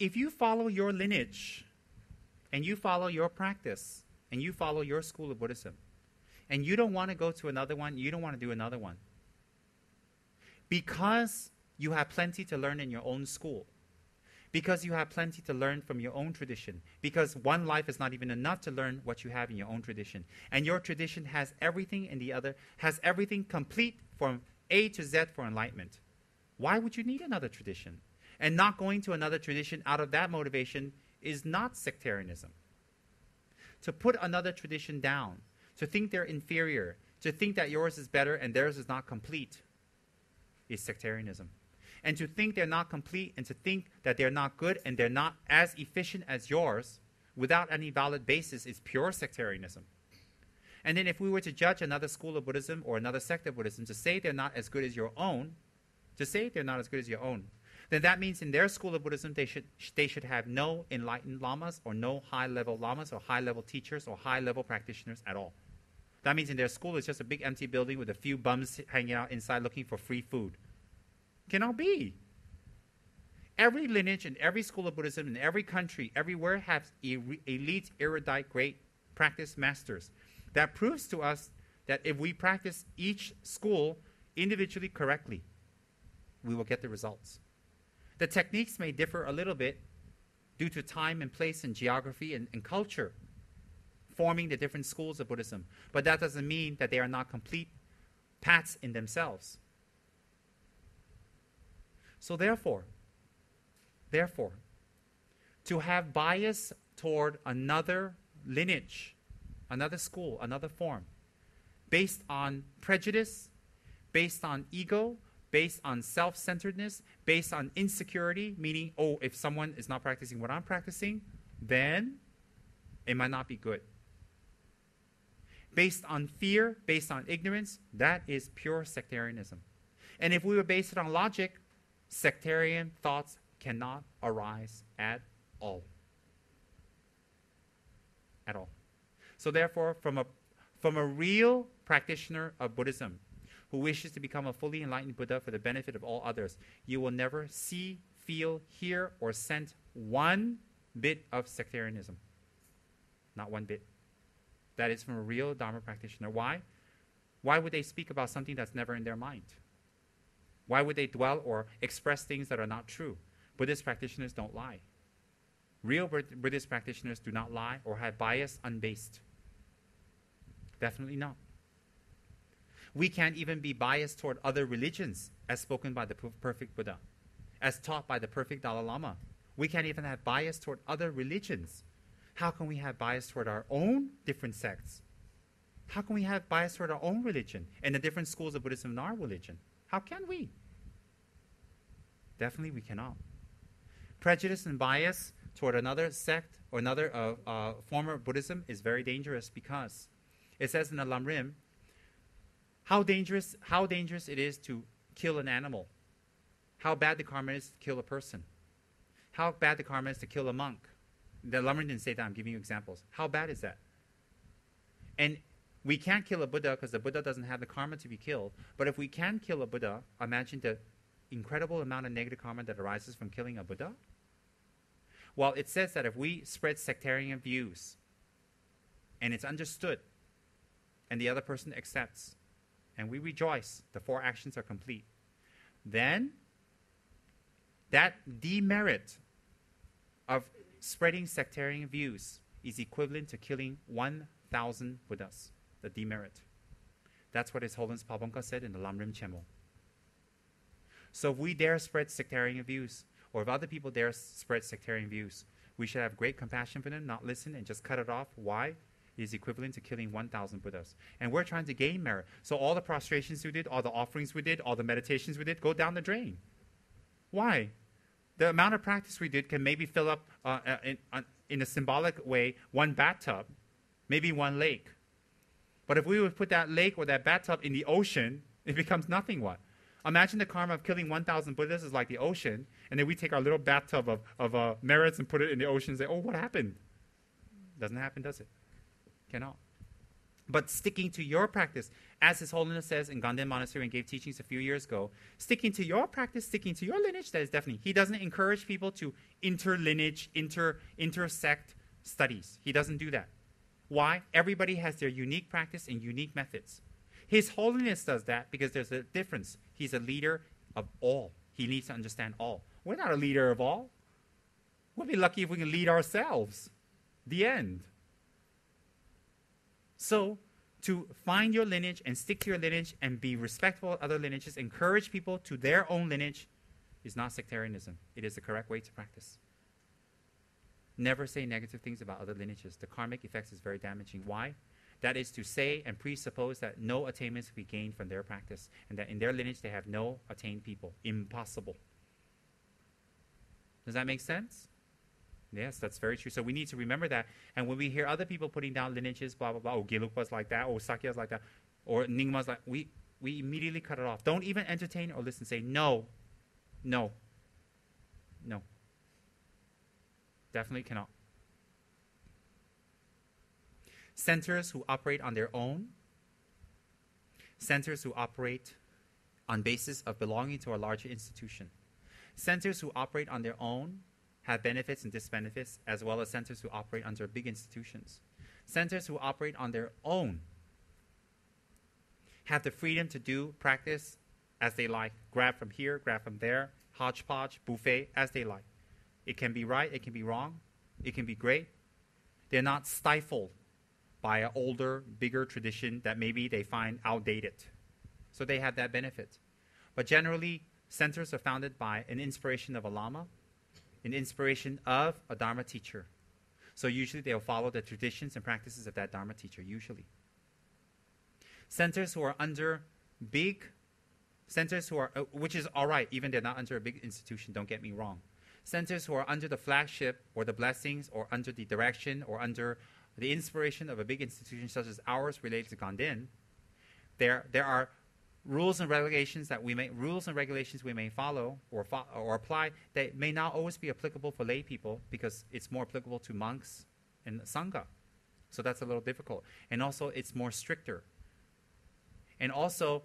if you follow your lineage, and you follow your practice, and you follow your school of Buddhism, and you don't want to go to another one, you don't want to do another one, because you have plenty to learn in your own school, because you have plenty to learn from your own tradition, because one life is not even enough to learn what you have in your own tradition, and your tradition has everything in the other, has everything complete from A to Z for enlightenment. Why would you need another tradition? And not going to another tradition out of that motivation is not sectarianism. To put another tradition down, to think they're inferior, to think that yours is better and theirs is not complete, is sectarianism. And to think they're not complete and to think that they're not good and they're not as efficient as yours without any valid basis is pure sectarianism. And then if we were to judge another school of Buddhism or another sect of Buddhism to say they're not as good as your own, then that means in their school of Buddhism they should have no enlightened lamas or no high-level lamas or high-level teachers or high-level practitioners at all. That means in their school it's just a big empty building with a few bums hanging out inside looking for free food. Cannot be. Every lineage and every school of Buddhism in every country, everywhere, has elite, erudite, great practice masters. That proves to us that if we practice each school individually correctly, we will get the results. The techniques may differ a little bit due to time and place and geography and culture forming the different schools of Buddhism. But that doesn't mean that they are not complete paths in themselves. So therefore, to have bias toward another lineage, another school, another form, based on prejudice, based on ego, based on self-centeredness, based on insecurity, meaning, oh, if someone is not practicing what I'm practicing, then it might not be good. Based on fear, based on ignorance, that is pure sectarianism. And if we were based it on logic, sectarian thoughts cannot arise at all. At all. So therefore, from a real practitioner of Buddhism who wishes to become a fully enlightened Buddha for the benefit of all others, you will never see, feel, hear, or sense one bit of sectarianism. Not one bit. That is from a real Dharma practitioner. Why? Why would they speak about something that's never in their mind? Why would they dwell or express things that are not true? Buddhist practitioners don't lie. Real Buddhist practitioners do not lie or have bias unbased. Definitely not. We can't even be biased toward other religions as spoken by the perfect Buddha, as taught by the perfect Dalai Lama. We can't even have bias toward other religions. How can we have bias toward our own different sects? How can we have bias toward our own religion and the different schools of Buddhism in our religion? How can we? Definitely we cannot. Prejudice and bias toward another sect or another form of Buddhism is very dangerous because it says in the Lamrim how dangerous it is to kill an animal, how bad the karma is to kill a person, how bad the karma is to kill a monk. The Lamrim didn't say that, I'm giving you examples. How bad is that? And we can't kill a Buddha because the Buddha doesn't have the karma to be killed. But if we can kill a Buddha, imagine the incredible amount of negative karma that arises from killing a Buddha. Well, it says that if we spread sectarian views and it's understood and the other person accepts and we rejoice, the 4 actions are complete, then that demerit of spreading sectarian views is equivalent to killing 1,000 Buddhas. The demerit. That's what His Holiness Pabongka said in the Lamrim Chemo. So if we dare spread sectarian views, or if other people dare spread sectarian views, we should have great compassion for them, not listen, and just cut it off. Why? It is equivalent to killing 1,000 Buddhas. And we're trying to gain merit. So all the prostrations we did, all the offerings we did, all the meditations we did, go down the drain. Why? The amount of practice we did can maybe fill up, in a symbolic way, 1 bathtub, maybe 1 lake. But if we would put that lake or that bathtub in the ocean, it becomes nothing. What? Imagine the karma of killing 1,000 Buddhas is like the ocean, and then we take our little bathtub of merits and put it in the ocean and say, oh, what happened? Doesn't happen, does it? Cannot. But sticking to your practice, as His Holiness says in Ganden Monastery and gave teachings a few years ago, sticking to your practice, sticking to your lineage, that is definitely. He doesn't encourage people to interlineage, intersect studies. He doesn't do that. Why? Everybody has their unique practice and unique methods. His Holiness does that because there's a difference. He's a leader of all. He needs to understand all. We're not a leader of all. We'll be lucky if we can lead ourselves. The end. So, to find your lineage and stick to your lineage and be respectful of other lineages, encourage people to their own lineage, is not sectarianism. It is the correct way to practice. Never say negative things about other lineages. The karmic effects is very damaging. Why? That is to say and presuppose that no attainments will be gained from their practice, and that in their lineage they have no attained people. Impossible. Does that make sense? Yes, that's very true. So we need to remember that. And when we hear other people putting down lineages, blah, blah, blah, oh, Gelugpa's like that, or Sakya's like that, or Nyingma's like, we immediately cut it off. Don't even entertain or listen. Say, no, no, no. Definitely cannot. Centers who operate on their own, centers who operate on basis of belonging to a larger institution, centers who operate on their own have benefits and disbenefits, as well as centers who operate under big institutions. Centers who operate on their own have the freedom to do practice as they like. Grab from here, grab from there, hodgepodge, buffet, as they like. It can be right, it can be wrong, it can be great. They're not stifled by an older, bigger tradition that maybe they find outdated. So they have that benefit. But generally, centers are founded by an inspiration of a Lama, an inspiration of a Dharma teacher. So usually they'll follow the traditions and practices of that Dharma teacher, usually. Centers who are under big, centers who are, which is all right, even they're not under a big institution, don't get me wrong. Centers who are under the flagship or the blessings or under the direction or under the inspiration of a big institution such as ours related to Ganden, there are rules and regulations we may follow or apply that may not always be applicable for lay people because it's more applicable to monks and sangha. So that's a little difficult. And also it's more stricter. And also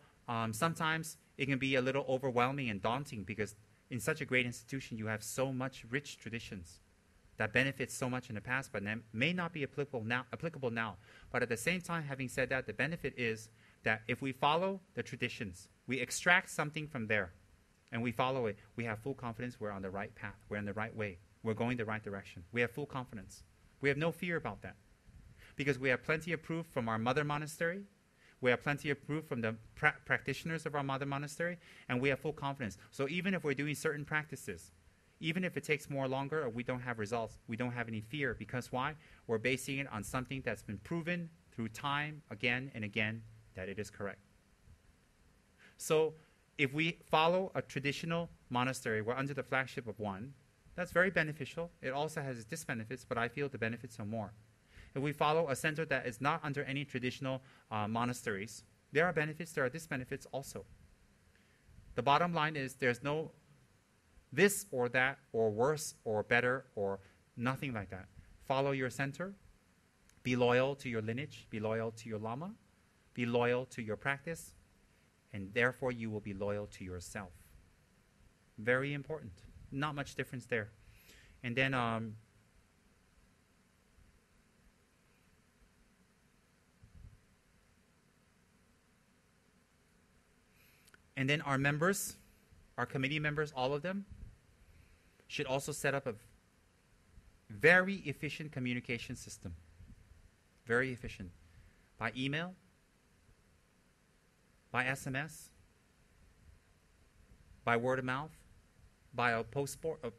sometimes it can be a little overwhelming and daunting because in such a great institution you have so much rich traditions that benefits so much in the past but may not be applicable now. But at the same time, having said that, the benefit is that if we follow the traditions, we extract something from there, and we follow it, we have full confidence we're on the right path, we're in the right way, we're going the right direction. We have full confidence. We have no fear about that. Because we have plenty of proof from our mother monastery, we have plenty of proof from the practitioners of our mother monastery, and we have full confidence. So even if we're doing certain practices, even if it takes more longer or we don't have results, we don't have any fear. Because why? We're basing it on something that's been proven through time again and again that it is correct. So if we follow a traditional monastery, we're under the flagship of one, that's very beneficial. It also has its disbenefits, but I feel the benefits are more. If we follow a center that is not under any traditional monasteries, there are benefits, there are disbenefits also. The bottom line is there's no this or that or worse or better or nothing like that. Follow your center. Be loyal to your lineage. Be loyal to your Lama. Be loyal to your practice. And therefore you will be loyal to yourself. Very important. Not much difference there. And then our members, our committee members, all of them, should also set up a very efficient communication system. Very efficient. By email, by SMS, by word of mouth, by a post board, what's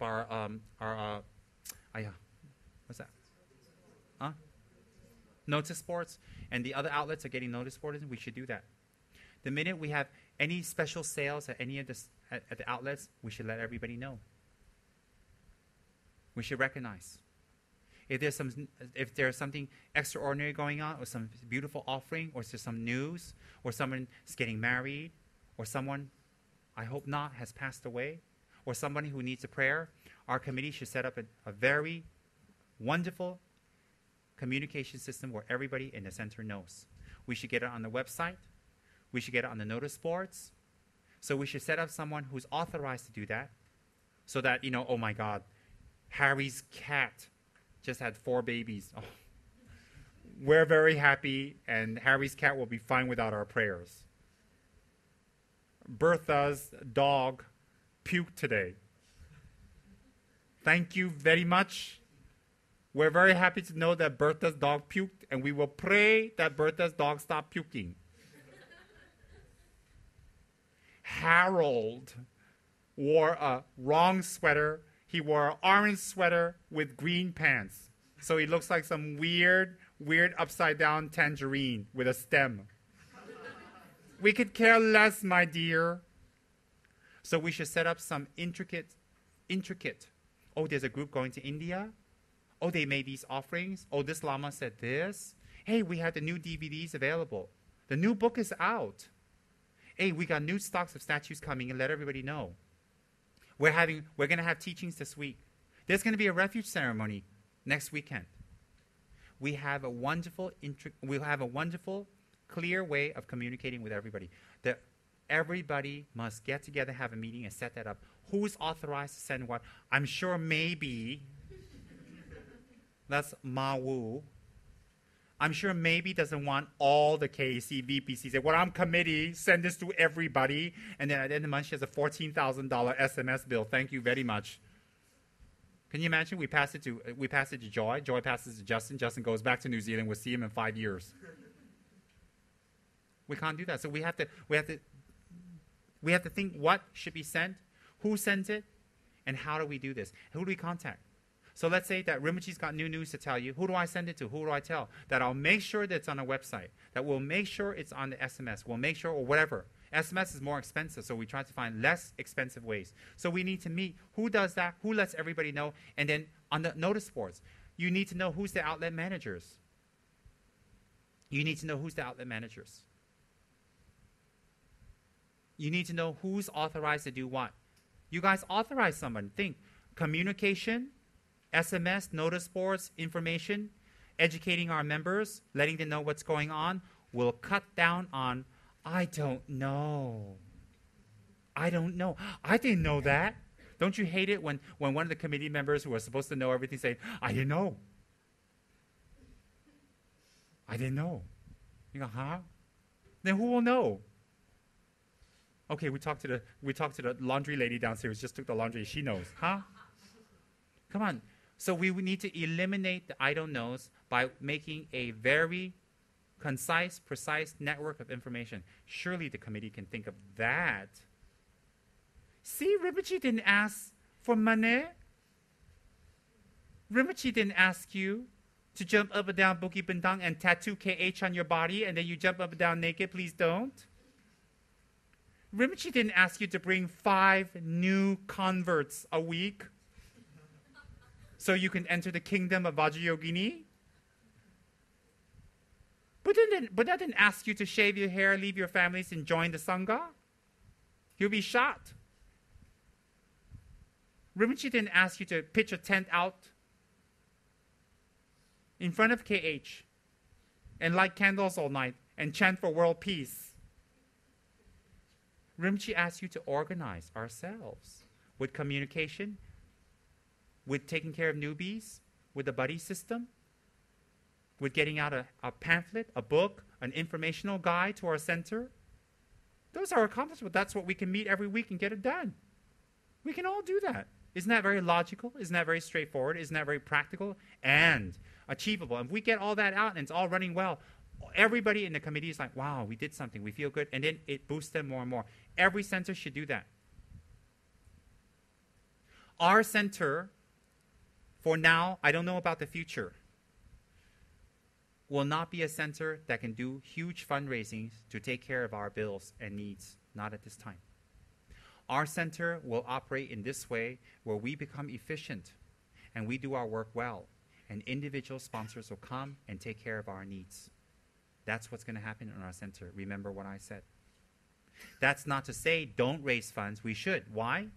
that? Huh? Notice boards, and the other outlets are getting notice boards, and we should do that. The minute we have any special sales at any of at the outlets, we should let everybody know. We should recognize. If there's something extraordinary going on, or some beautiful offering, or there's some news, or someone is getting married, or someone, I hope not, has passed away, or somebody who needs a prayer, our committee should set up a very wonderful communication system where everybody in the center knows. We should get it on the website. We should get it on the notice boards. So we should set up someone who's authorized to do that so that, oh my God, Harry's cat just had 4 babies. Oh. We're very happy, and Harry's cat will be fine without our prayers. Bertha's dog puked today. Thank you very much. We're very happy to know that Bertha's dog puked, and we will pray that Bertha's dog stop puking. Harold wore a wrong sweater. He wore an orange sweater with green pants. So he looks like some weird upside-down tangerine with a stem. We could care less, my dear. So we should set up some intricate. Oh, there's a group going to India. Oh, they made these offerings. Oh, this Lama said this. Hey, we have the new DVDs available. The new book is out. Hey, we got new stocks of statues coming, and let everybody know. We're going to have teachings this week. There's going to be a refuge ceremony next weekend. We'll have a wonderful, clear way of communicating with everybody. That everybody must get together, have a meeting, and set that up. Who's authorized to send what? I'm sure maybe that's Ma Wu. I'm sure maybe doesn't want all the KC, VPC. Say, well, I'm committee, send this to everybody. And then at the end of the month, she has a $14,000 SMS bill. Thank you very much. Can you imagine? We pass it to Joy. Joy passes to Justin. Justin goes back to New Zealand. We'll see him in 5 years. We can't do that. So we have to think what should be sent, who sends it, and how do we do this? Who do we contact? So let's say that Rinpoche's got new news to tell you. Who do I send it to? Who do I tell? That I'll make sure that it's on a website. That we'll make sure it's on the SMS. We'll make sure, or whatever. SMS is more expensive, so we try to find less expensive ways. So we need to meet. Who does that? Who lets everybody know? And then on the notice boards, you need to know who's the outlet managers. You need to know who's the outlet managers. You need to know who's authorized to do what. You guys authorize someone. Think. Communication, SMS, notice boards, information, educating our members, letting them know what's going on, will cut down on, I don't know. I didn't know that. Don't you hate it when one of the committee members who are supposed to know everything say, I didn't know. I didn't know. You go, huh? Then who will know? Okay, we talked to the laundry lady downstairs, just took the laundry. She knows, huh? Come on. So we need to eliminate the I don't knows by making a very concise, precise network of information. Surely the committee can think of that. See, Rinpoche didn't ask for money. Rinpoche didn't ask you to jump up and down Bukit Bintang and tattoo KH on your body and then you jump up and down naked. Please don't. Rinpoche didn't ask you to bring 5 new converts a week so you can enter the kingdom of Vajrayogini. But that didn't ask you to shave your hair, leave your families, and join the Sangha. You'll be shot. Rinpoche didn't ask you to pitch a tent out in front of KH and light candles all night and chant for world peace. Rinpoche asked you to organize ourselves with communication, with taking care of newbies, with the buddy system, with getting out a pamphlet, a book, an informational guide to our center. Those are accomplishments. That's what we can meet every week and get it done. We can all do that. Isn't that very logical? Isn't that very straightforward? Isn't that very practical and achievable? And if we get all that out and it's all running well, everybody in the committee is like, wow, we did something. We feel good. And then it boosts them more and more. Every center should do that. Our center, for now, I don't know about the future, will not be a center that can do huge fundraising to take care of our bills and needs. Not at this time. Our center will operate in this way where we become efficient and we do our work well. And individual sponsors will come and take care of our needs. That's what's going to happen in our center. Remember what I said. That's not to say don't raise funds. We should. Why?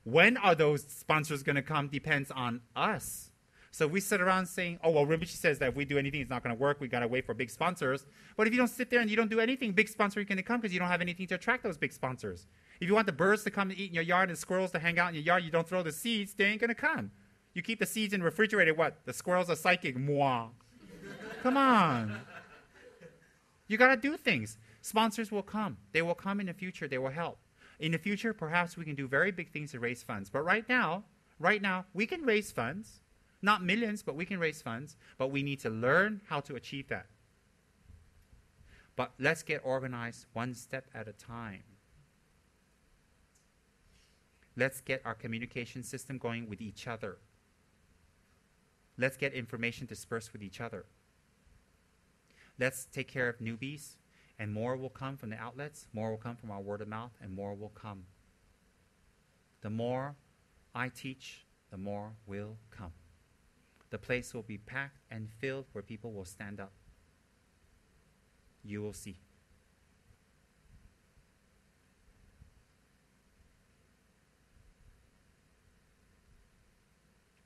When are those sponsors going to come depends on us. So we sit around saying, oh, well, Rinpoche says that if we do anything, it's not going to work. We got to wait for big sponsors. But if you don't sit there and you don't do anything, big sponsors are going to come because you don't have anything to attract those big sponsors. If you want the birds to come and eat in your yard and the squirrels to hang out in your yard, you don't throw the seeds, they ain't going to come. You keep the seeds in the refrigerator, what? The squirrels are psychic. Mwah. Come on. You got to do things. Sponsors will come. They will come in the future. They will help. In the future, perhaps we can do very big things to raise funds. But right now, we can raise funds. Not millions, but we can raise funds. But we need to learn how to achieve that. But let's get organized one step at a time. Let's get our communication system going with each other. Let's get information dispersed with each other. Let's take care of newbies, and more will come from the outlets, more will come from our word of mouth, and more will come. The more I teach, the more will come. The place will be packed and filled where people will stand up. You will see.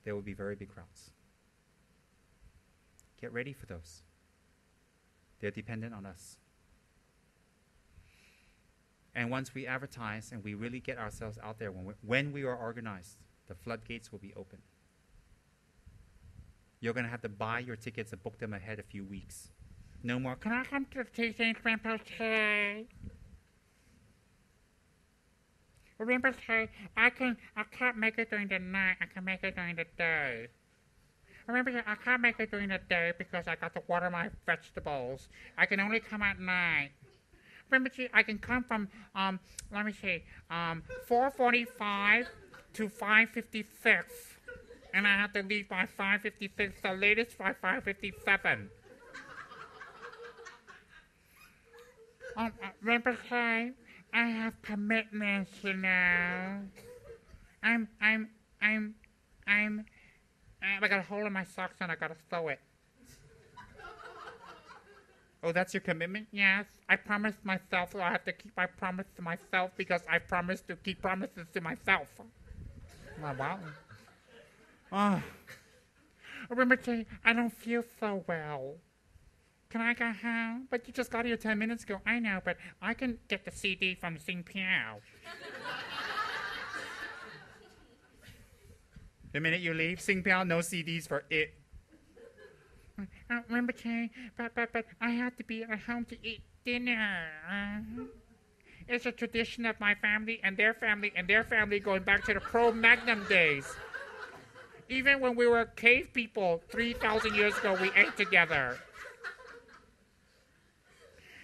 There will be very big crowds. Get ready for those. They're dependent on us. And once we advertise and we really get ourselves out there, when we are organized, the floodgates will be open. You're going to have to buy your tickets and book them ahead a few weeks. No more, can I come to the teaching, Rinpoche? Rinpoche, I can't make it during the night. I can make it during the day. Rinpoche, I can't make it during the day because I got to water my vegetables. I can only come at night. Rinpoche, I can come from, 4:45 to 5:56. And I have to leave by 5:56, the latest by 5:57. Rinpoche, I have commitments, you know. I got a hole in my socks and I gotta sew it. Oh, that's your commitment? Yes. I promised myself, so I have to keep my promise to myself because I promised to keep promises to myself. Oh, wow. Oh. Rinpoche, I don't feel so well. Can I go home? But you just got here 10 minutes ago. I know, but I can get the CD from Sing Piao. The minute you leave, Sing Piao, no CDs for it. Rinpoche, but I have to be at home to eat dinner. It's a tradition of my family and their family and their family going back to the Cro-Magnon days. Even when we were cave people 3,000 years ago, we ate together.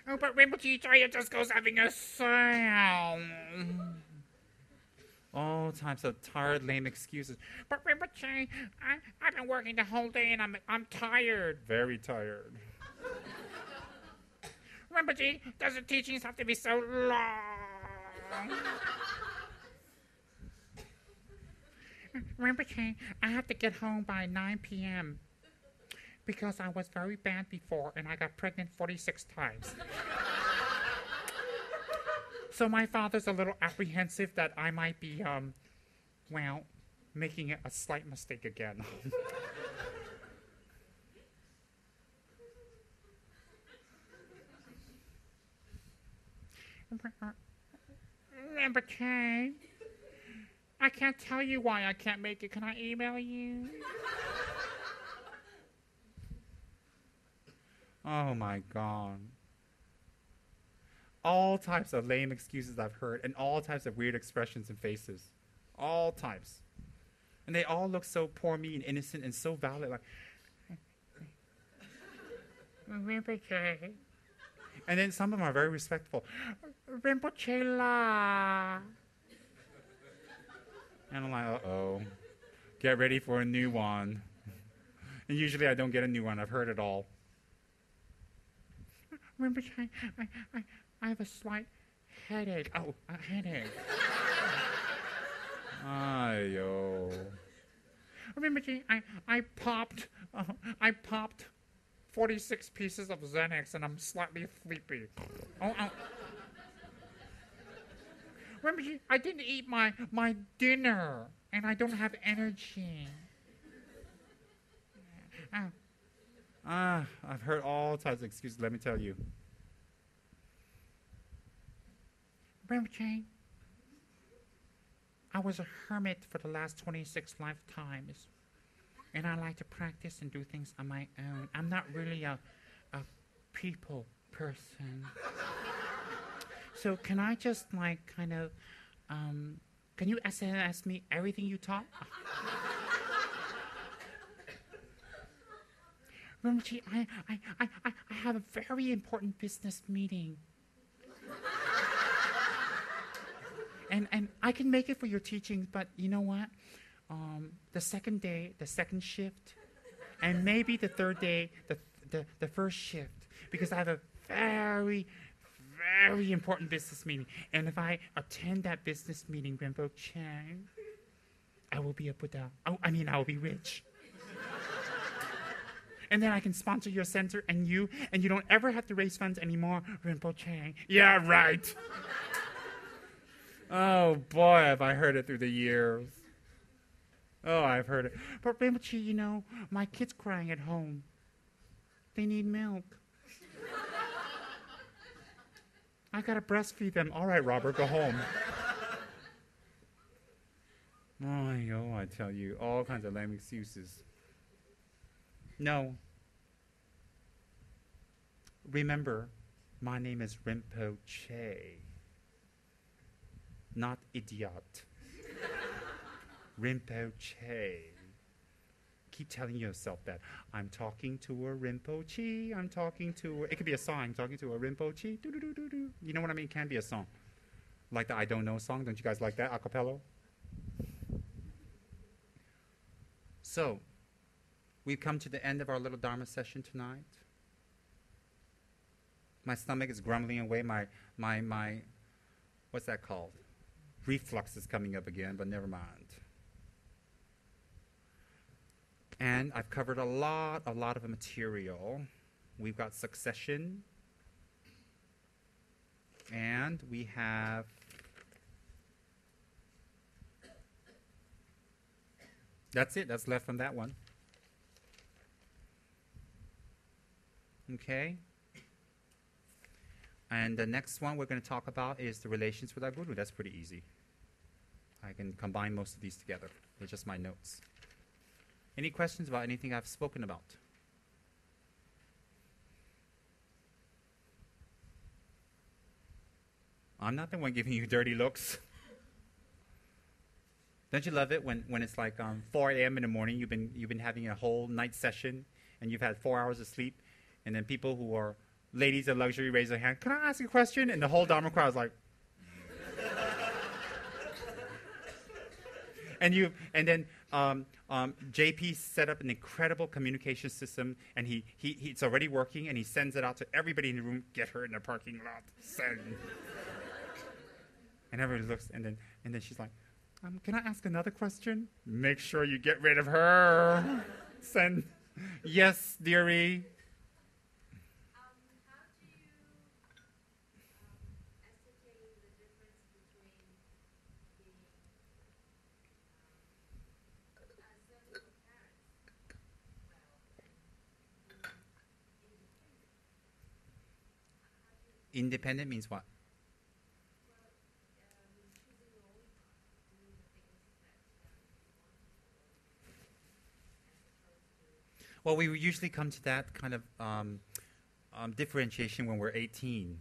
Oh, but Rinpoche Chaya just goes having a sound. All types of tired, lame excuses. But Rinpoche, I've been working the whole day and I'm tired. Very tired. Rinpoche, does the teachings have to be so long? Rinpoche, I have to get home by 9 p.m. because I was very bad before and I got pregnant 46 times. So my father's a little apprehensive that I might be, making a slight mistake again. Rinpoche, I can't tell you why I can't make it. Can I email you? Oh my God. All types of lame excuses I've heard, and all types of weird expressions and faces. All types. And they all look so poor me and innocent and so valid. Like, Rinpoche. And then some of them are very respectful. Rinpoche la. And I'm like, uh-oh. Get ready for a new one. And usually I don't get a new one. I've heard it all. Rinpoche, I have a slight headache. Oh, a headache. Ayo. Rinpoche, I popped 46 pieces of Xanax and I'm slightly sleepy. Oh. Rinpoche, I didn't eat my dinner and I don't have energy. I've heard all types of excuses, let me tell you. Rinpoche, I was a hermit for the last 26 lifetimes, and I like to practice and do things on my own. I'm not really a people person. So can I just can you SMS me everything you taught? Rinpoche, I have a very important business meeting. And I can make it for your teachings, but you know what? The second day, the second shift, and maybe the third day, the first shift, because I have a very, very important business meeting. And if I attend that business meeting, Rinpoche, I will be a Buddha. I will be rich. And then I can sponsor your center and you don't ever have to raise funds anymore, Rinpoche. Yeah, right. Oh, boy, have I heard it through the years. Oh, I've heard it. But Rinpoche, my kid's crying at home. They need milk. I gotta breastfeed them. All right, Robert, go home. Oh, I tell you, all kinds of lame excuses. No. Remember, my name is Rinpoche, not idiot. Rinpoche. Keep telling yourself that. I'm talking to a Rinpoche. I'm talking to it could be a song. I'm talking to a Rinpoche. Do-do-do-do-do. You know what I mean? It can be a song. Like the I Don't Know song. Don't you guys like that? A cappella? So, we've come to the end of our little Dharma session tonight. My stomach is grumbling away. My what's that called? Reflux is coming up again, but never mind. And I've covered a lot of material. We've got succession. And we have that's it. That's left from that one. Okay. And the next one we're going to talk about is the relations with our Guru. That's pretty easy. I can combine most of these together. They're just my notes. Any questions about anything I've spoken about? I'm not the one giving you dirty looks. Don't you love it when it's like 4 a.m. in the morning, you've been having a whole night session and you've had 4 hours of sleep, and then people who are ladies of luxury raise their hand, can I ask a question? And the whole Dharma crowd is like, and then JP set up an incredible communication system, and it's already working, and he sends it out to everybody in the room. Get her in the parking lot. Send. And everybody looks, and then she's like, can I ask another question? Make sure you get rid of her. Send. Yes, dearie. Independent means what? Well, we usually come to that kind of differentiation when we're 18.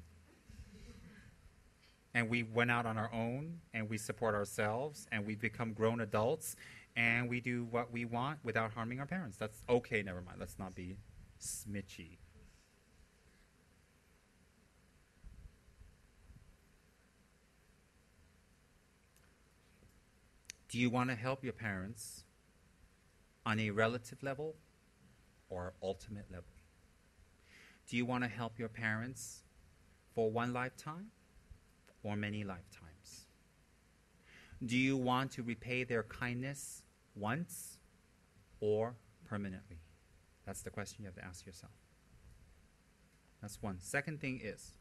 And we went out on our own, and we support ourselves, and we become grown adults, and we do what we want without harming our parents. That's okay, never mind. Let's not be smitchy. Do you want to help your parents on a relative level or ultimate level? Do you want to help your parents for one lifetime or many lifetimes? Do you want to repay their kindness once or permanently? That's the question you have to ask yourself. That's one. Second thing is,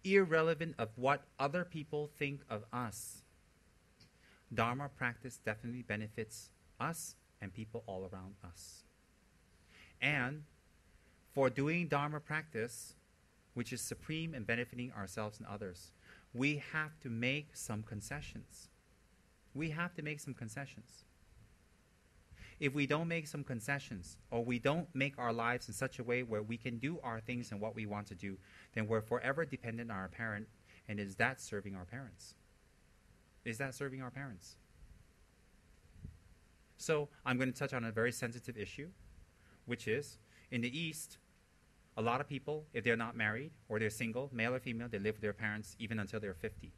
irrelevant of what other people think of us, Dharma practice definitely benefits us and people all around us. And for doing Dharma practice, which is supreme and benefiting ourselves and others, we have to make some concessions. We have to make some concessions. If we don't make some concessions, or we don't make our lives in such a way where we can do our things and what we want to do, then we're forever dependent on our parent. And is that serving our parents? Is that serving our parents? So I'm going to touch on a very sensitive issue, which is, in the East, a lot of people, if they're not married or they're single, male or female, they live with their parents even until they're 50.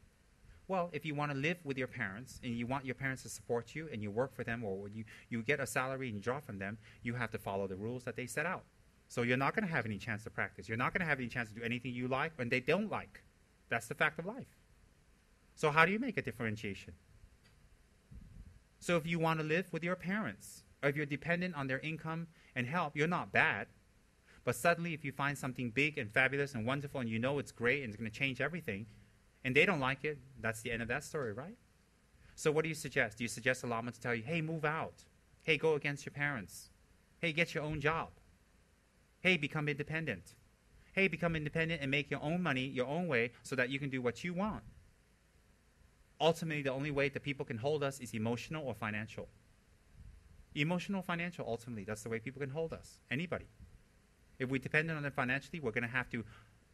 Well, if you want to live with your parents and you want your parents to support you and you work for them, or you get a salary and you draw from them, you have to follow the rules that they set out. So you're not going to have any chance to practice. You're not going to have any chance to do anything you like and they don't like. That's the fact of life. So how do you make a differentiation? So if you want to live with your parents, or if you're dependent on their income and help, you're not bad. But suddenly if you find something big and fabulous and wonderful and you know it's great and it's going to change everything, and they don't like it, that's the end of that story, right? So what do you suggest? Do you suggest a Lama to tell you, hey, move out. Hey, go against your parents. Hey, get your own job. Hey, become independent. Hey, become independent and make your own money your own way so that you can do what you want. Ultimately, the only way that people can hold us is emotional or financial. Emotional, financial, ultimately. That's the way people can hold us. Anybody. If we depend on them financially, we're going to have to,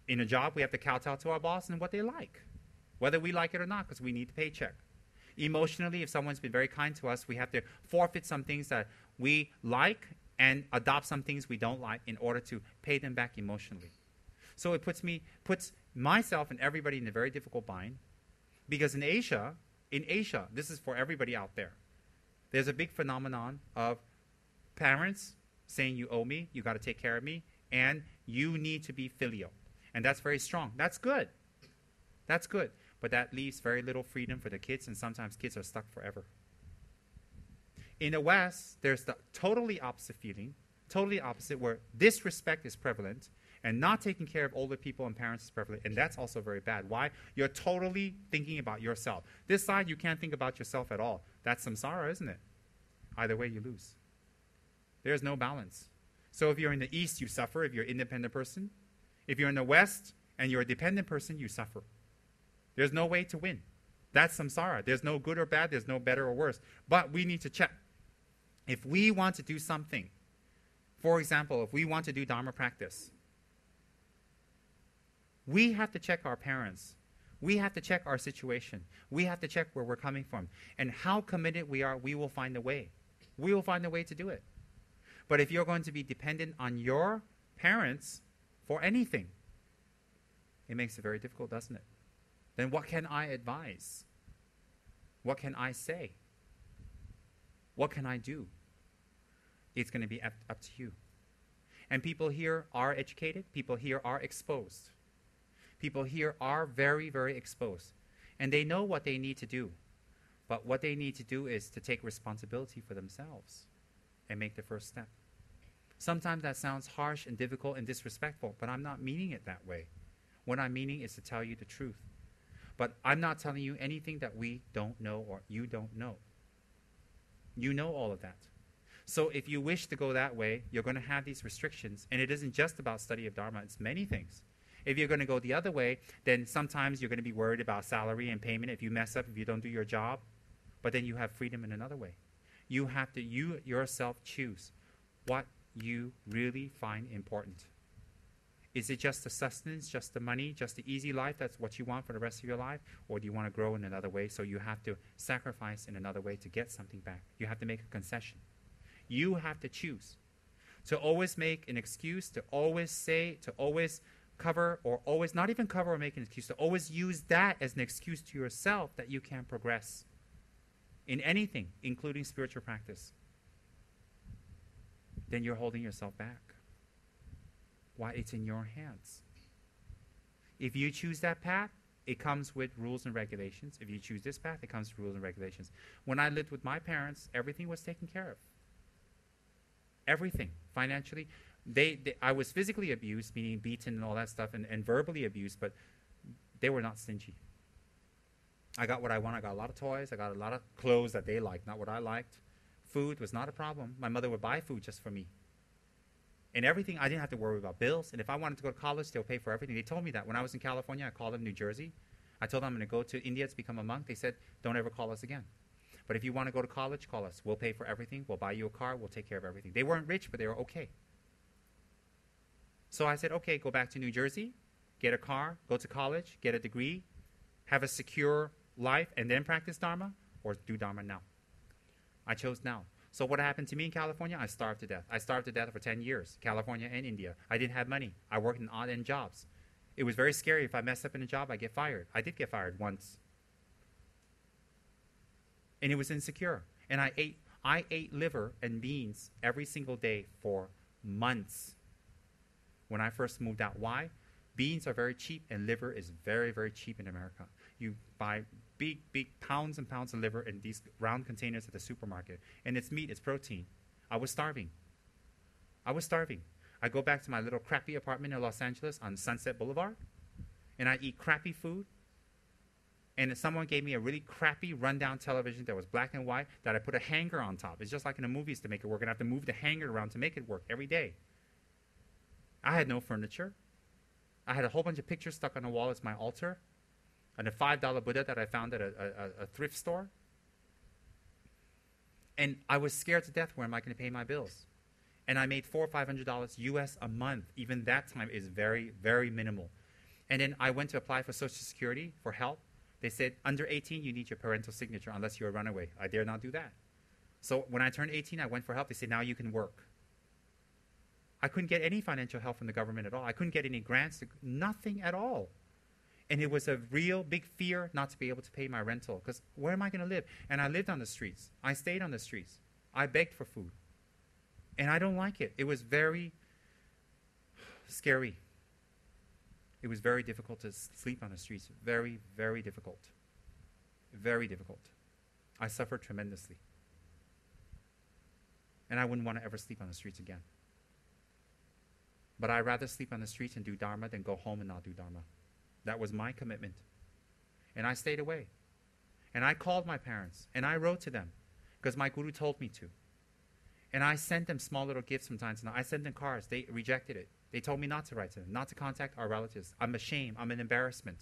in a job, we have to kowtow to our boss and what they like. Whether we like it or not, because we need the paycheck. Emotionally, if someone's been very kind to us, we have to forfeit some things that we like and adopt some things we don't like in order to pay them back emotionally. So it puts myself and everybody in a very difficult bind. Because in Asia, this is for everybody out there, there's a big phenomenon of parents saying, you owe me, you got to take care of me, and you need to be filial. And that's very strong. That's good. That's good. But that leaves very little freedom for the kids, and sometimes kids are stuck forever. In the West, there's the totally opposite feeling, totally opposite, where disrespect is prevalent, and not taking care of older people and parents is prevalent, and that's also very bad. Why? You're totally thinking about yourself. This side, you can't think about yourself at all. That's samsara, isn't it? Either way, you lose. There's no balance. So if you're in the East, you suffer if you're an independent person. If you're in the West and you're a dependent person, you suffer. There's no way to win. That's samsara. There's no good or bad. There's no better or worse. But we need to check. If we want to do something, for example, if we want to do Dharma practice, we have to check our parents. We have to check our situation. We have to check where we're coming from. And how committed we are, we will find a way. We will find a way to do it. But if you're going to be dependent on your parents for anything, it makes it very difficult, doesn't it? Then what can I advise? What can I say? What can I do? It's going to be up to you. And people here are educated. People here are exposed. People here are very, very exposed. And they know what they need to do. But what they need to do is to take responsibility for themselves and make the first step. Sometimes that sounds harsh and difficult and disrespectful, but I'm not meaning it that way. What I'm meaning is to tell you the truth. But I'm not telling you anything that we don't know or you don't know. You know all of that. So if you wish to go that way, you're going to have these restrictions. And it isn't just about study of Dharma, it's many things. If you're going to go the other way, then sometimes you're going to be worried about salary and payment if you mess up, if you don't do your job. But then you have freedom in another way. You have to, you yourself, choose what you really find important. Is it just the sustenance, just the money, just the easy life, that's what you want for the rest of your life? Or do you want to grow in another way, so you have to sacrifice in another way to get something back? You have to make a concession. You have to choose. To always make an excuse, to always say, to always cover, or always not even cover or make an excuse, to always use that as an excuse to yourself that you can't progress in anything, including spiritual practice, then you're holding yourself back. Why? It's in your hands. If you choose that path, it comes with rules and regulations. If you choose this path, it comes with rules and regulations. When I lived with my parents, everything was taken care of. Everything. Financially. I was physically abused, meaning beaten and all that stuff, and verbally abused, but they were not stingy. I got what I want. I got a lot of toys. I got a lot of clothes that they liked, not what I liked. Food was not a problem. My mother would buy food just for me. And everything, I didn't have to worry about bills. And if I wanted to go to college, they'll pay for everything. They told me that when I was in California. I called them New Jersey. I told them I'm going to go to India to become a monk. They said, don't ever call us again. But if you want to go to college, call us. We'll pay for everything. We'll buy you a car. We'll take care of everything. They weren't rich, but they were okay. So I said, okay, go back to New Jersey, get a car, go to college, get a degree, have a secure life, and then practice Dharma, or do Dharma now. I chose now. So what happened to me in California? I starved to death. I starved to death for 10 years, California and India. I didn't have money. I worked in odd-end jobs. It was very scary. If I messed up in a job, I get fired. I did get fired once. And it was insecure. And I ate liver and beans every single day for months when I first moved out. Why? Beans are very cheap, and liver is very, very cheap in America. You buy big pounds and pounds of liver in these round containers at the supermarket. And it's meat, it's protein. I was starving. I go back to my little crappy apartment in Los Angeles on Sunset Boulevard, and I eat crappy food. And someone gave me a really crappy rundown television that was black and white that I put a hanger on top. It's just like in the movies to make it work, and I have to move the hanger around to make it work every day. I had no furniture. I had a whole bunch of pictures stuck on the wall as my altar, and a $5 Buddha that I found at a thrift store. And I was scared to death, where am I going to pay my bills? And I made $400 or $500 US a month. Even that time is very, very minimal. And then I went to apply for Social Security for help. They said, under 18, you need your parental signature unless you're a runaway. I dare not do that. So when I turned 18, I went for help. They said, now you can work. I couldn't get any financial help from the government at all. I couldn't get any grants, nothing at all. And it was a real big fear not to be able to pay my rental, because where am I going to live? And I lived on the streets. I stayed on the streets. I begged for food. And I don't like it. It was very scary. It was very difficult to sleep on the streets. Very, very difficult. Very difficult. I suffered tremendously. And I wouldn't want to ever sleep on the streets again. But I'd rather sleep on the streets and do Dharma than go home and not do Dharma. That was my commitment. And I stayed away. And I called my parents, and I wrote to them, because my guru told me to. And I sent them small little gifts from time to time. I sent them cards. They rejected it. They told me not to write to them, not to contact our relatives. I'm ashamed. I'm an embarrassment.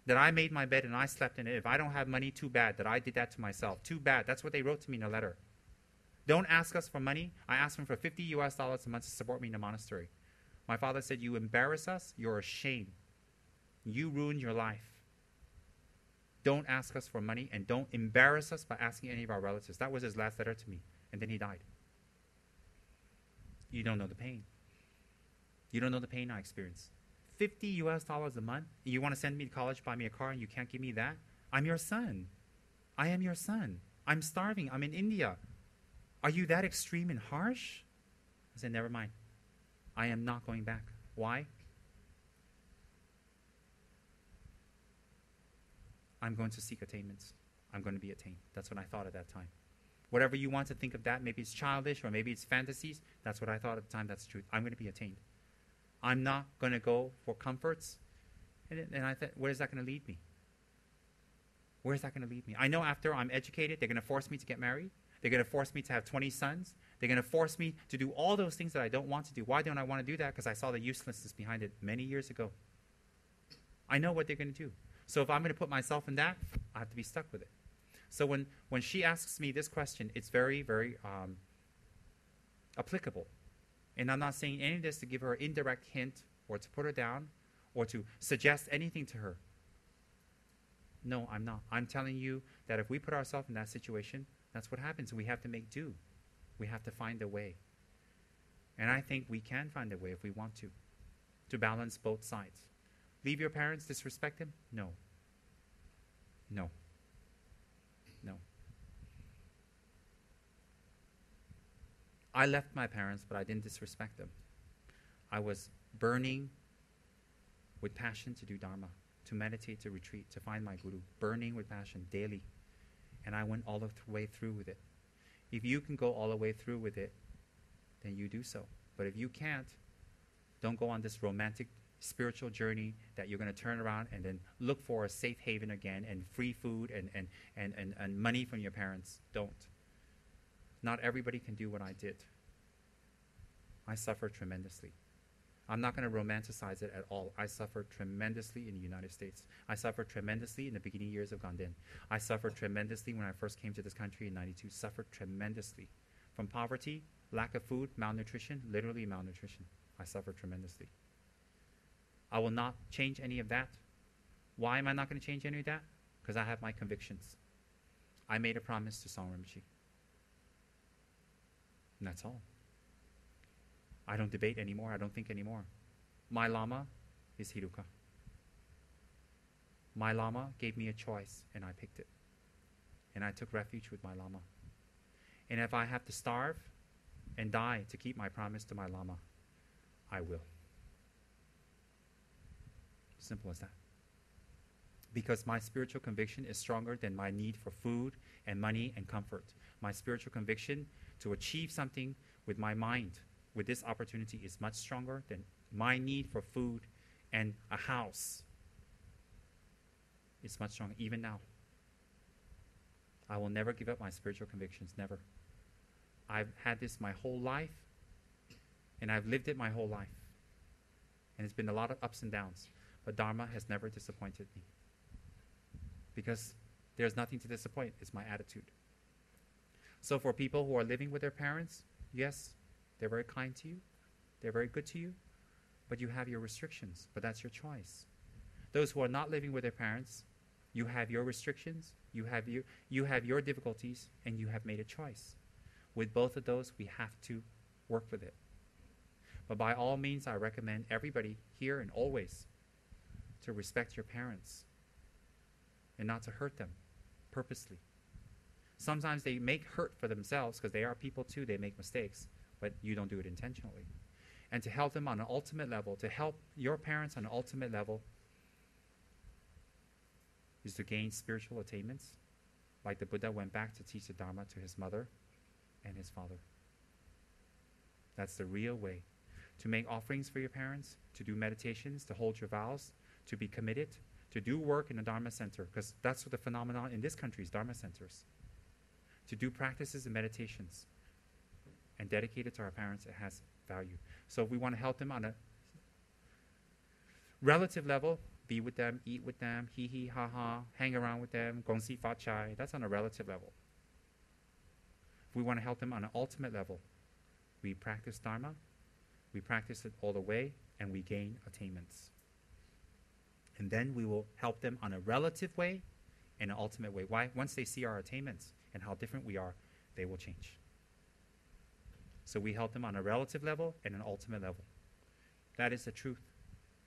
That I made my bed and I slept in it. If I don't have money, too bad. That I did that to myself. Too bad. That's what they wrote to me in a letter. Don't ask us for money. I asked them for $50 US a month to support me in the monastery. My father said, you embarrass us, you're a shame. You ruined your life. Don't ask us for money, and don't embarrass us by asking any of our relatives. That was his last letter to me, and then he died. You don't know the pain. You don't know the pain I experienced. $50 US a month? You want to send me to college, buy me a car, and you can't give me that? I'm your son. I am your son. I'm starving. I'm in India. Are you that extreme and harsh? I said, never mind. I am not going back. Why? I'm going to seek attainments. I'm going to be attained. That's what I thought at that time. Whatever you want to think of that, maybe it's childish or maybe it's fantasies, that's what I thought at the time. That's the truth. I'm going to be attained. I'm not going to go for comforts. And I thought, where's that going to lead me? Where's that going to lead me? I know after I'm educated, they're going to force me to get married. They're going to force me to have 20 sons. They're going to force me to do all those things that I don't want to do. Why don't I want to do that? Because I saw the uselessness behind it many years ago. I know what they're going to do. So if I'm going to put myself in that, I have to be stuck with it. So when she asks me this question, it's very, very applicable. And I'm not saying any of this to give her an indirect hint or to put her down or to suggest anything to her. No, I'm not. I'm telling you that if we put ourselves in that situation, that's what happens. We have to make do. We have to find a way. And I think we can find a way if we want to balance both sides. Leave your parents, disrespect them? No. No. No. I left my parents, but I didn't disrespect them. I was burning with passion to do Dharma, to meditate, to retreat, to find my Guru, burning with passion daily. And I went all the way through with it. If you can go all the way through with it, then you do so. But if you can't, don't go on this romantic spiritual journey that you're going to turn around and then look for a safe haven again and free food and money from your parents. Don't. Not everybody can do what I did. I suffered tremendously. I'm not going to romanticize it at all. I suffered tremendously in the United States. I suffered tremendously in the beginning years of Ganden. I suffered tremendously when I first came to this country in 92. Suffered tremendously. From poverty, lack of food, malnutrition, literally malnutrition. I suffered tremendously. I will not change any of that. Why am I not going to change any of that? Because I have my convictions. I made a promise to Song Rinpoche. And that's all. I don't debate anymore. I don't think anymore. My Lama is Hiruka. My Lama gave me a choice, and I picked it. And I took refuge with my Lama. And if I have to starve and die to keep my promise to my Lama, I will. Simple as that. Because my spiritual conviction is stronger than my need for food and money and comfort. My spiritual conviction to achieve something with my mind, with this opportunity, is much stronger than my need for food and a house. It's much stronger, even now. I will never give up my spiritual convictions, never. I've had this my whole life, and I've lived it my whole life. And it's been a lot of ups and downs, but Dharma has never disappointed me. Because there's nothing to disappoint, it's my attitude. So for people who are living with their parents, yes, they're very kind to you, they're very good to you, but you have your restrictions, but that's your choice. Those who are not living with their parents, you have your restrictions, you have your difficulties, and you have made a choice. With both of those, we have to work with it. But by all means, I recommend everybody here and always to respect your parents and not to hurt them purposely. Sometimes they make hurt for themselves because they are people too, they make mistakes, but you don't do it intentionally. And to help them on an ultimate level, to help your parents on an ultimate level, is to gain spiritual attainments, like the Buddha went back to teach the Dharma to his mother and his father. That's the real way. To make offerings for your parents, to do meditations, to hold your vows, to be committed, to do work in a Dharma center, because that's what the phenomenon in this country is, Dharma centers. To do practices and meditations and dedicate it to our parents, it has value. So if we want to help them on a relative level, be with them, eat with them, hee hee ha ha, hang around with them, gongsi fa chai, that's on a relative level. If we want to help them on an ultimate level, we practice Dharma, we practice it all the way, and we gain attainments. And then we will help them on a relative way and an ultimate way. Why? Once they see our attainments and how different we are, they will change. So we help them on a relative level and an ultimate level. That is the truth.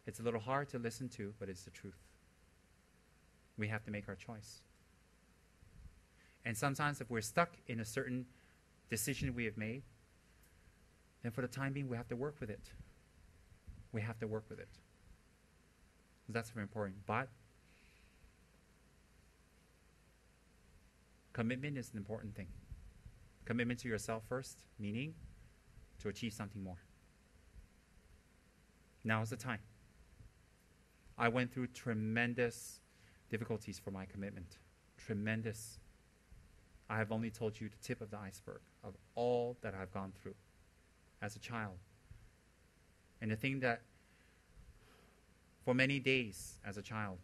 It's a little hard to listen to, but it's the truth. We have to make our choice. And sometimes if we're stuck in a certain decision we have made, then for the time being, we have to work with it. We have to work with it. That's very important. But commitment is an important thing. Commitment to yourself first, meaning to achieve something more. Now is the time. I went through tremendous difficulties for my commitment. Tremendous. I have only told you the tip of the iceberg of all that I've gone through as a child. And the thing that for many days as a child,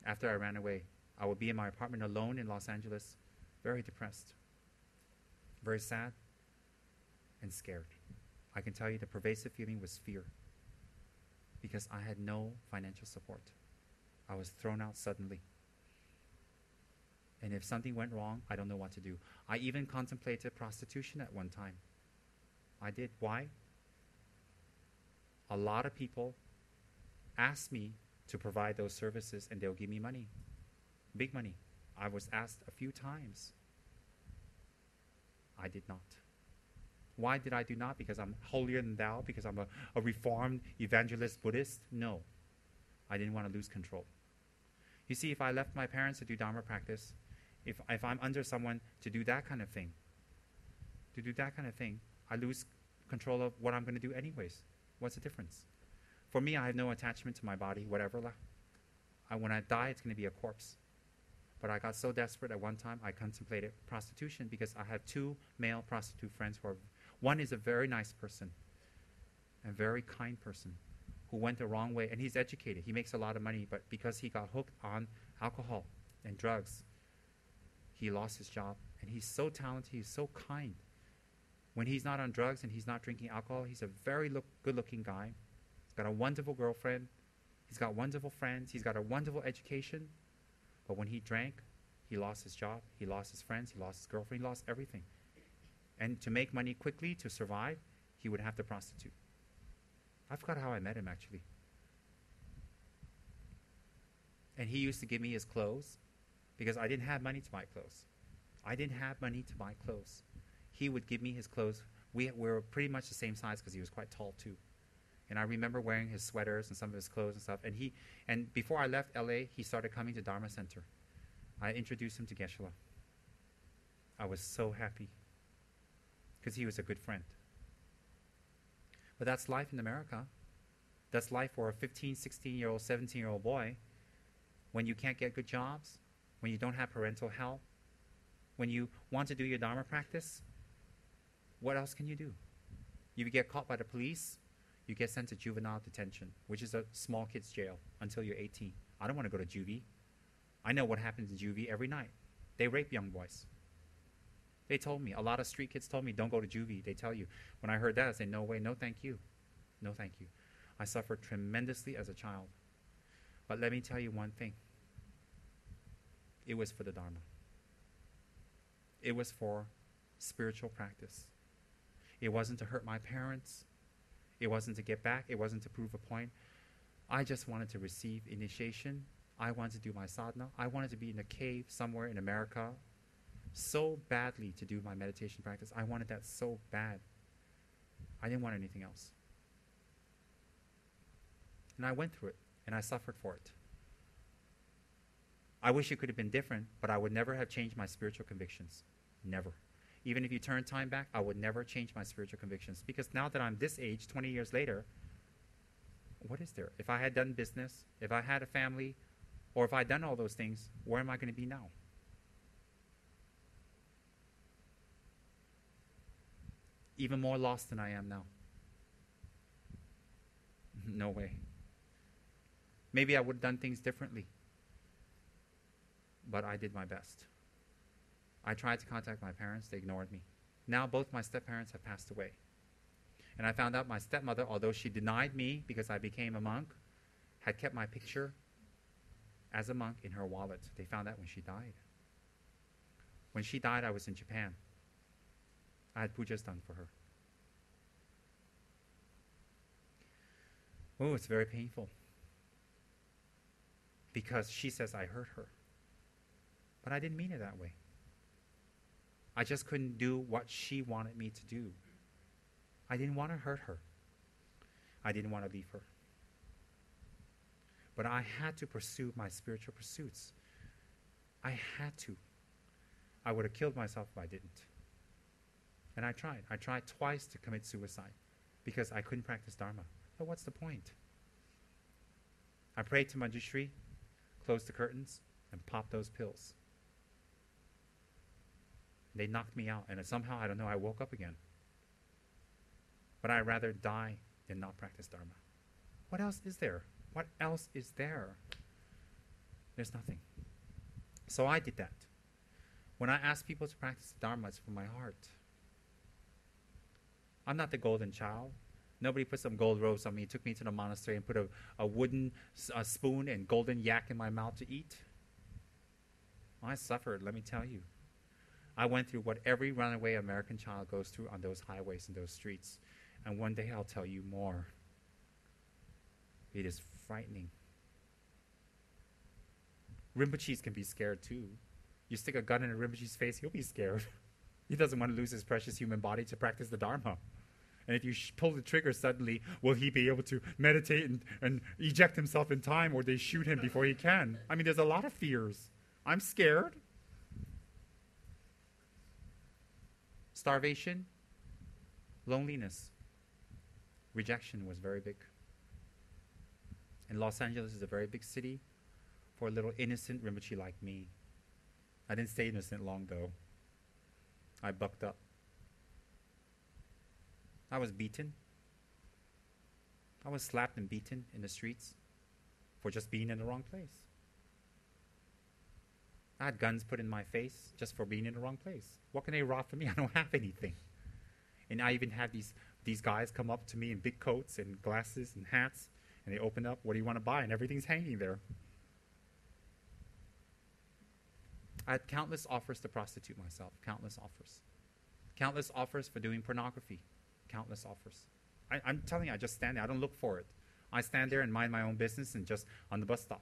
after I ran away, I would be in my apartment alone in Los Angeles, very depressed, very sad, and scared. I can tell you the pervasive feeling was fear, because I had no financial support. I was thrown out suddenly. And if something went wrong, I don't know what to do. I even contemplated prostitution at one time. I did. Why? A lot of people ask me to provide those services and they'll give me money, big money. I was asked a few times. I did not. Why did I do not? Because I'm holier than thou? Because I'm a reformed evangelist Buddhist? No. I didn't want to lose control. You see, if I left my parents to do Dharma practice, if I'm under someone to do that kind of thing, I lose control of what I'm going to do anyways. What's the difference? For me, I have no attachment to my body, whatever. When I die, it's going to be a corpse. But I got so desperate at one time, I contemplated prostitution because I have two male prostitute friends one is a very nice person. and very kind person who went the wrong way. And he's educated. He makes a lot of money, but because he got hooked on alcohol and drugs, he lost his job. And he's so talented. He's so kind. When he's not on drugs and he's not drinking alcohol, he's a very good-looking guy. He's got a wonderful girlfriend. He's got wonderful friends. He's got a wonderful education. But when he drank, he lost his job. He lost his friends. He lost his girlfriend. He lost everything. And to make money quickly, to survive, he would have to prostitute. I forgot how I met him, actually. And he used to give me his clothes because I didn't have money to buy clothes. I didn't have money to buy clothes. He would give me his clothes. We were pretty much the same size because he was quite tall, too. And I remember wearing his sweaters and some of his clothes and stuff. And before I left LA, he started coming to Dharma Center. I introduced him to Geshe-la. I was so happy because he was a good friend. But that's life in America. That's life for a 15, 16-year-old, 17-year-old boy when you can't get good jobs, when you don't have parental help, when you want to do your Dharma practice. What else can you do? You get caught by the police, you get sent to juvenile detention, which is a small kid's jail until you're 18. I don't want to go to juvie. I know what happens in juvie every night. They rape young boys. They told me, a lot of street kids told me, don't go to juvie. They tell you. When I heard that, I said, no way, no thank you. No thank you. I suffered tremendously as a child. But let me tell you one thing. It was for the Dharma. It was for spiritual practice. It wasn't to hurt my parents. It wasn't to get back. It wasn't to prove a point. I just wanted to receive initiation. I wanted to do my sadhana. I wanted to be in a cave somewhere in America so badly to do my meditation practice. I wanted that so bad. I didn't want anything else. And I went through it, and I suffered for it. I wish it could have been different, but I would never have changed my spiritual convictions. Never. Even if you turn time back, I would never change my spiritual convictions. Because now that I'm this age, 20 years later, what is there? If I had done business, if I had a family, or if I had done all those things, where am I going to be now? Even more lost than I am now. No way. Maybe I would have done things differently. But I did my best. I tried to contact my parents. They ignored me. Now both my step-parents have passed away. And I found out my stepmother, although she denied me because I became a monk, had kept my picture as a monk in her wallet. They found out when she died. When she died, I was in Japan. I had pujas done for her. Oh, it's very painful. Because she says I hurt her. But I didn't mean it that way. I just couldn't do what she wanted me to do. I didn't want to hurt her. I didn't want to leave her. But I had to pursue my spiritual pursuits. I had to. I would have killed myself if I didn't. And I tried. I tried twice to commit suicide because I couldn't practice Dharma. But what's the point? I prayed to Manjushri, closed the curtains, and popped those pills. They knocked me out, and somehow, I don't know, I woke up again. But I'd rather die than not practice Dharma. What else is there? What else is there? There's nothing. So I did that. When I ask people to practice Dharma, it's from my heart. I'm not the golden child. Nobody put some gold robes on me, took me to the monastery and put a wooden spoon and golden yak in my mouth to eat. I suffered, let me tell you. I went through what every runaway American child goes through on those highways and those streets. And one day I'll tell you more. It is frightening. Rinpoches can be scared too. You stick a gun in a Rinpoche's face, he'll be scared. He doesn't want to lose his precious human body to practice the Dharma. And if you pull the trigger suddenly, will he be able to meditate and eject himself in time, or they shoot him before he can? I mean, there's a lot of fears. I'm scared. Starvation, loneliness, rejection was very big. And Los Angeles is a very big city for a little innocent Rinpoche like me. I didn't stay innocent long, though. I bucked up. I was beaten. I was slapped and beaten in the streets for just being in the wrong place. I had guns put in my face just for being in the wrong place. What can they rob from me? I don't have anything. And I even had these guys come up to me in big coats and glasses and hats, and they open up, what do you want to buy? And everything's hanging there. I had countless offers to prostitute myself, countless offers. Countless offers for doing pornography, countless offers. I'm telling you, I just stand there. I don't look for it. I stand there and mind my own business, and just on the bus stop,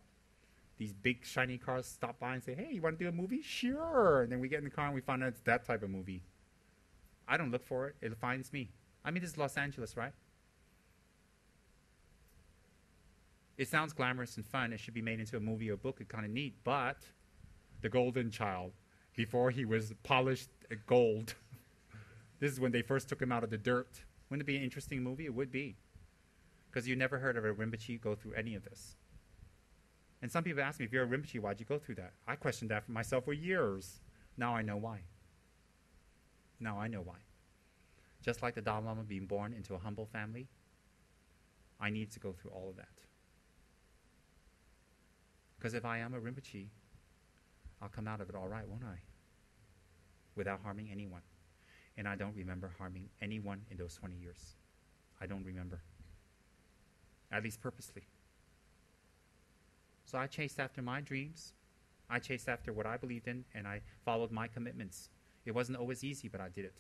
these big shiny cars stop by and say, hey, you want to do a movie? Sure. And then we get in the car and we find out it's that type of movie. I don't look for it. It finds me. I mean, this is Los Angeles, right? It sounds glamorous and fun. It should be made into a movie or book. It's kind of neat. But the golden child, before he was polished gold, this is when they first took him out of the dirt. Wouldn't it be an interesting movie? It would be. Because you never heard of a Rinpoche go through any of this. And some people ask me, if you're a Rinpoche, why'd you go through that? I questioned that for myself for years. Now I know why. Now I know why. Just like the Dalai Lama being born into a humble family, I need to go through all of that. Because if I am a Rinpoche, I'll come out of it all right, won't I? Without harming anyone. And I don't remember harming anyone in those 20 years. I don't remember. At least purposely. So I chased after my dreams. I chased after what I believed in, and I followed my commitments. It wasn't always easy, but I did it.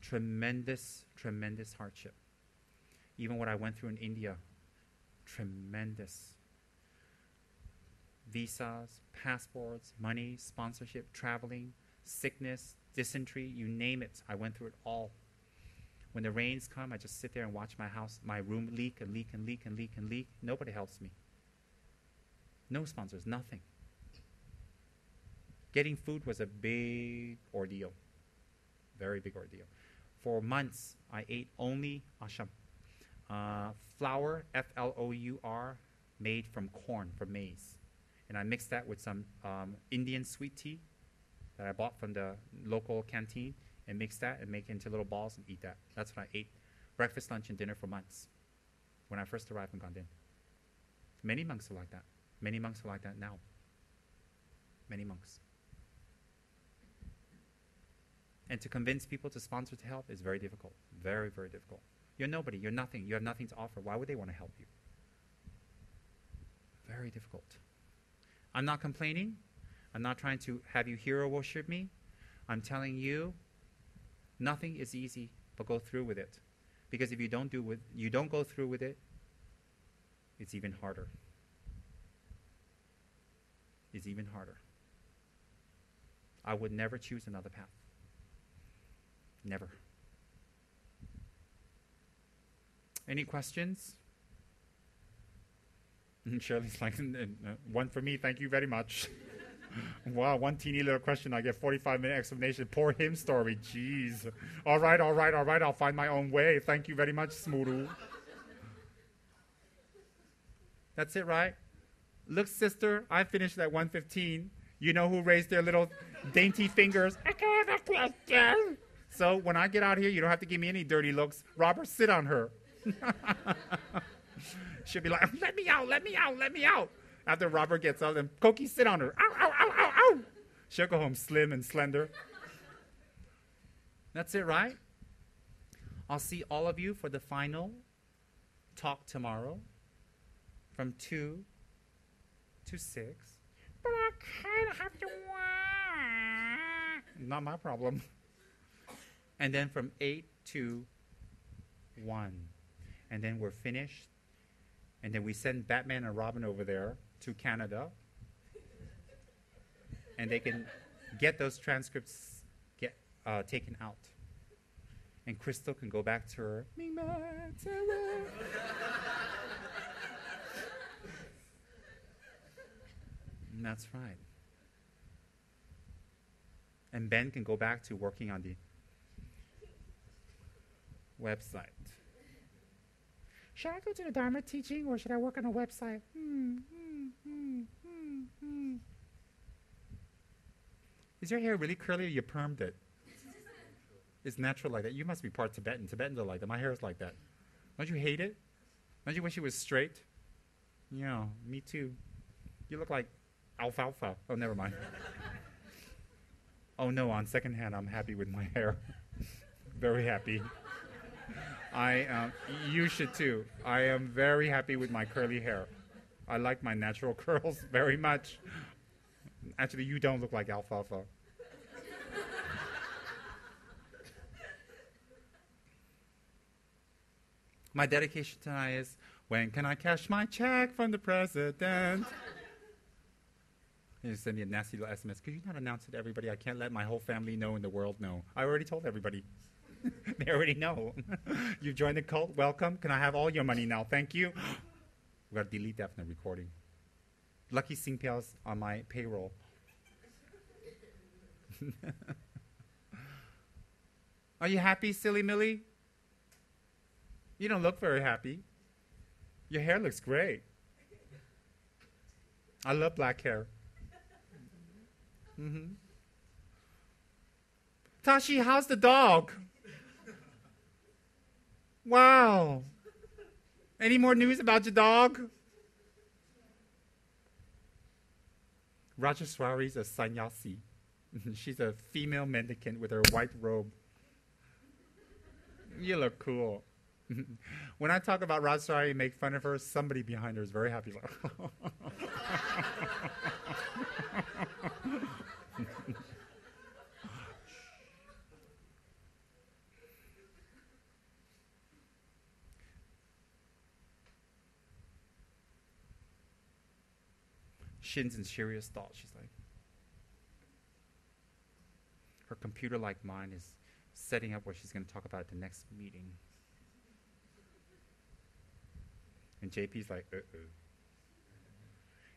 Tremendous, tremendous hardship. Even what I went through in India, tremendous. Visas, passports, money, sponsorship, traveling, sickness, dysentery, you name it. I went through it all. When the rains come, I just sit there and watch my room leak and leak and leak and leak and leak. Nobody helps me. No sponsors, nothing. Getting food was a big ordeal. Very big ordeal. For months, I ate only asham. Flour, Flour, made from corn, from maize. And I mixed that with some Indian sweet tea that I bought from the local canteen, and mix that and make it into little balls and eat that. That's what I ate. Breakfast, lunch, and dinner for months when I first arrived in Gandhin. Many monks are like that. Many monks are like that now. Many monks. And to convince people to sponsor to help is very difficult. Very, very difficult. You're nobody. You're nothing. You have nothing to offer. Why would they want to help you? Very difficult. I'm not complaining. I'm not trying to have you hero worship me. I'm telling you, nothing is easy, but go through with it. Because if you don't go through with it, it's even harder. It's even harder. I would never choose another path. Never. Any questions? Shirley's like, one for me, thank you very much. Wow, one teeny little question, I get 45-minute explanation. Poor him story, jeez. All right, I'll find my own way. Thank you very much, Smuru. That's it, right? Look, sister, I finished at 1:15. You know who raised their little dainty fingers? I got a question. So when I get out here, you don't have to give me any dirty looks. Robert, sit on her. She'll be like, let me out, let me out, let me out. After Robert gets out, then Koki, sit on her. Ow, ow, ow, ow, ow. She'll go home slim and slender. That's it, right? I'll see all of you for the final talk tomorrow from 2 to 6. But I kind of have to work. Not my problem. And then from 8 to 1. And then we're finished. And then we send Batman and Robin over there to Canada. And they can get those transcripts taken out. And Crystal can go back to her. And that's right. And Ben can go back to working on the website. Should I go to the Dharma teaching or should I work on a website? Is your hair really curly or you permed it? It's natural like that. You must be part Tibetan. Tibetans are like that. My hair is like that. Don't you hate it? Don't you wish it was straight? Yeah, me too. You look like alfalfa. Oh, never mind. Oh no, on second hand, I'm happy with my hair. Very happy. You should too. I am very happy with my curly hair. I like my natural curls very much. Actually, you don't look like alfalfa. My dedication tonight is, when can I cash my check from the president? You send me a nasty little SMS. Could you not announce it to everybody? I can't let my whole family know and the world know. I already told everybody. They already know. You joined the cult. Welcome. Can I have all your money now? Thank you. We've got to delete that from the recording. Lucky Singpiao's on my payroll. Are you happy, silly Millie? You don't look very happy. Your hair looks great. I love black hair. Mm-hmm. Tashi, how's the dog? Wow. Any more news about your dog? Rajaswari's a sannyasi. She's a female mendicant with her white robe. You look cool. When I talk about Rajaswari and make fun of her, somebody behind her is very happy. Shin's in serious thought. She's like, her computer, like mine, is setting up what she's going to talk about at the next meeting. And JP's like,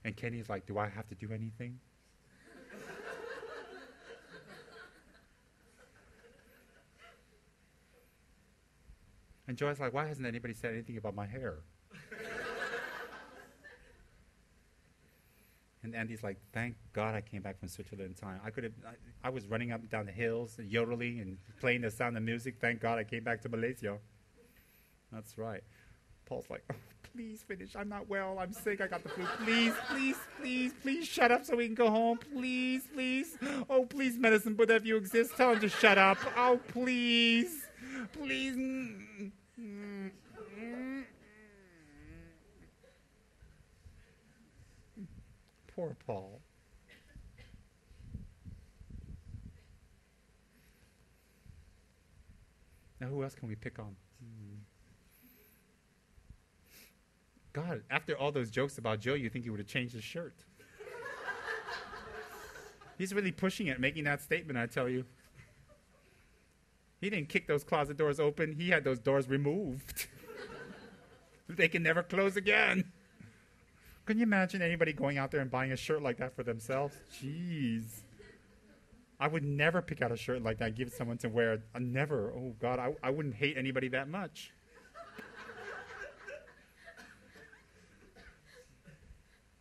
And Kenny's like, do I have to do anything? And Joy's like, why hasn't anybody said anything about my hair? And Andy's like, thank God I came back from Switzerland in time. I was running up and down the hills, and yodeling and playing the sound of music. Thank God I came back to Malaysia. That's right. Paul's like, oh, please finish. I'm not well. I'm sick. I got the flu. Please, please, please, please shut up so we can go home. Please, please. Oh, please, Medicine Buddha, if you exist, tell him to shut up. Oh, please. Please. Poor Paul. Now, who else can we pick on? God, after all those jokes about Joe, you think he would have changed his shirt. He's really pushing it, making that statement, I tell you. He didn't kick those closet doors open. He had those doors removed. They can never close again. Can you imagine anybody going out there and buying a shirt like that for themselves? Jeez. I would never pick out a shirt like that and give it someone to wear. Never. Oh, God, I wouldn't hate anybody that much.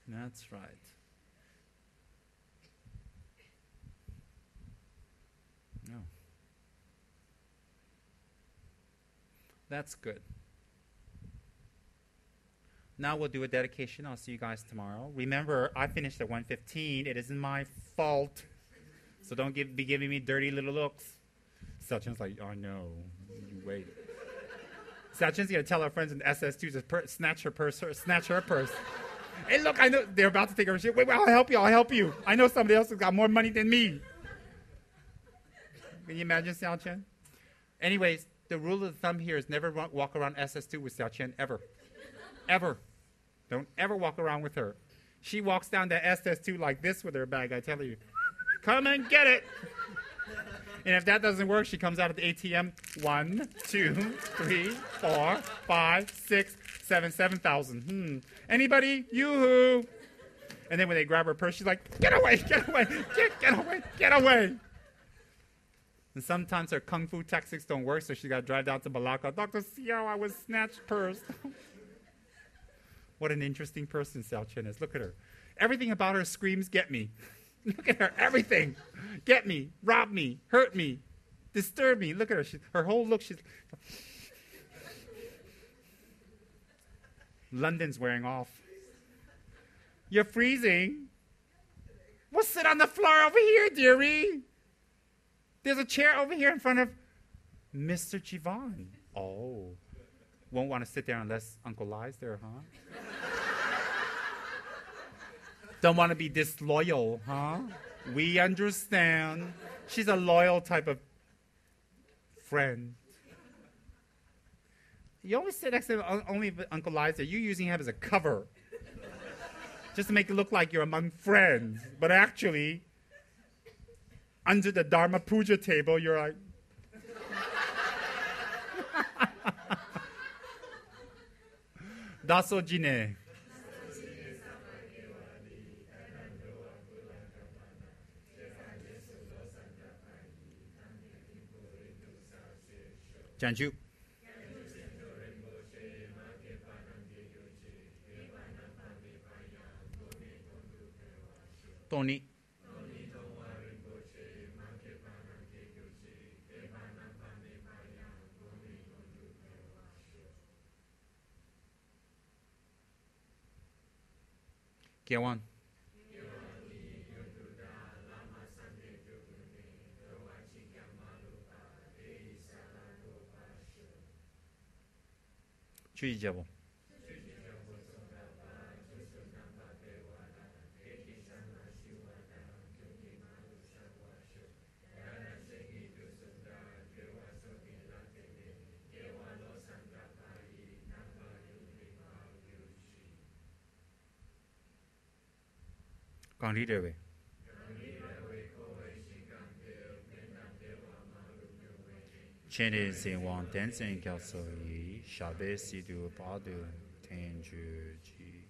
That's right. No. That's good. Now we'll do a dedication. I'll see you guys tomorrow. Remember, I finished at 1:15. It isn't my fault. So don't be giving me dirty little looks. Sachin's like, oh no, you wait. Sachin's going to tell her friends in SS2 to snatch her purse. Hey, look, I know they're about to take her shit. Wait, I'll help you. I know somebody else has got more money than me. Can you imagine Xiao Chen? Anyways, the rule of the thumb here is never walk around SS2 with Xiao Chen, ever. Ever. Don't ever walk around with her. She walks down to SS2 like this with her bag, I tell you. Come and get it. And if that doesn't work, she comes out at the ATM. 1, 2, 3, 4, 5, 6, 7, 7,000. Anybody? Yoo-hoo. And then when they grab her purse, she's like, get away, get away, get away, get away. And sometimes her kung fu tactics don't work, so she got to drive down to Malacca. Dr. Xiao, I was snatched purse. What an interesting person Xiao Chen is. Look at her. Everything about her screams, get me. Look at her. Everything. Get me. Rob me. Hurt me. disturbing. Look at her. Her whole look, she's... London's wearing off. You're freezing. We'll sit on the floor over here, dearie. There's a chair over here in front of Mr. Jivan. Oh. Won't want to sit there unless Uncle Lai's there, huh? Don't want to be disloyal, huh? We understand. She's a loyal type of friend. You always sit next to only Uncle Lai's there. You're using him as a cover. Just to make it look like you're among friends. But actually, under the Dharma Puja table, you're like... Daso Jine. Janju. Tony. Kiawan. Chuijabo. Con đi rồi. Chen is in one dancing kelso yi shabe si du pa du ten ju ji.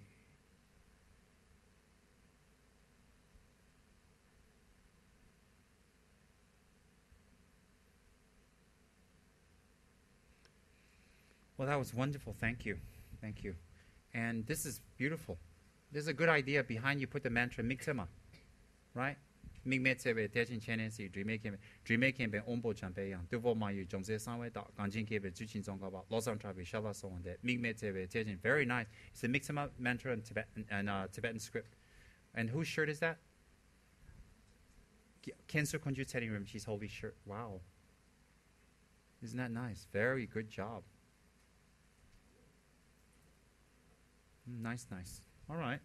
Well, that was wonderful. Thank you. Thank you. And this is beautiful. There's a good idea behind you put the mantra Miktema, right? Mingme tsebe tejin chenen si dreame kembe ombo champe yang duvo ma yu jongze sanwei da ganjin kebe juchin zongga ba losang trabe shala so on that Mingme tsebe tejin, very nice. It's a Miktema mantra in Tibetan script. And whose shirt is that? Kensu Kunju Teddy Rim, she's holy shirt. Wow. Isn't that nice? Very good job. Nice. All right.